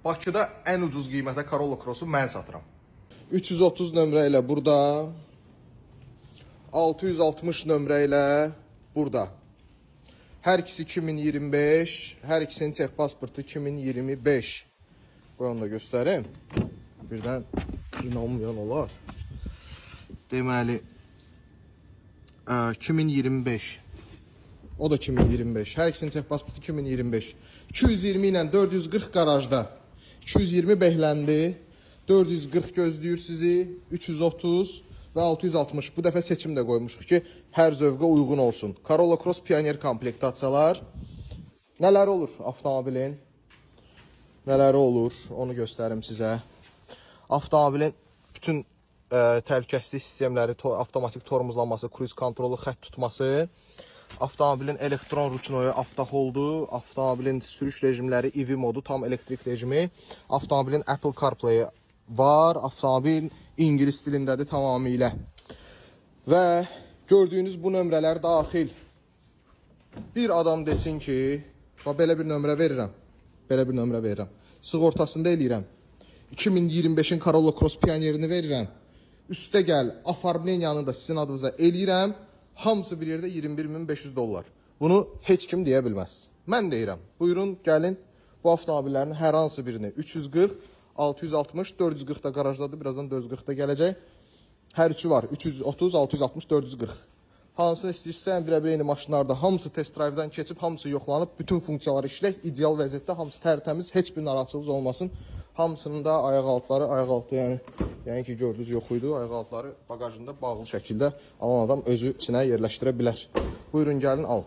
Bakıda ən ucuz qiymətə Corolla Cross-u mən satıram. 330 nömrə ilə burada, 660 nömrə ilə burada. Hər ikisi 2025, hər ikisinin texpasportu 2025. Qoy onu da göstərim. Birdən inanmayan olar. Deməli, 2025. O da 2025. Hər ikisinin texpasportu 2025. 220 ilə 440 qarajda. 220 behləndi. 440 gözləyir sizi. 330 və 660. Bu dəfə seçim də qoymuşuq ki, hər zövqə uyğun olsun. Corolla Cross Pioneer komplektasiyalar. Nələri olur avtomobilin? Nələri olur? Onu göstərim sizə. Avtomobilin bütün təhlükəsizlik sistemləri, avtomatik tormozlanması, cruise kontrolu, xətt tutması, avtomobilin elektron ruchnoyu, avtoholdu, avtomobilin sürüş rejimləri, EV modu, tam elektrik rejimi, avtomobilin Apple CarPlay var, avtomobil İngilis dilindədir tamamilə. Və gördüyünüz bu nömrələr daxil. Bir adam desin ki, belə bir nömrə verirəm, belə bir nömrə verirəm. Sığortasında eləyirəm. 2025-in Corolla Cross Pioneerini verirəm. Üstə gəl, afarmleniyanı da sizin adınıza eləyirəm. Hamısı bir yerdə 21.500 dollar. Bunu heç kim deyə bilməz. Mən deyirəm. Buyurun, gəlin. Bu avtomobillərin hər hansı birini 340, 660, 440 da qarajdadır. Birazdan 440 da gələcək. Hər üçü var. 330, 660, 440. Hansını istəyirsən, bir-bir eyni maşınlarda hamısı test drive-dən keçib, hamısı yoxlanıb, bütün funksiyaları işlək, ideal vəziyyətdə, hamısı tərtəmiz, heç bir narahatçılıq olmasın. Hamısının da ayaq altları, ayaq altı, yəni ki, gördünüz yox idi. Ayaq altları bagajında bağlı şəkildə alan adam özü içinə yerləşdirə bilər. Buyurun, gəlin, al.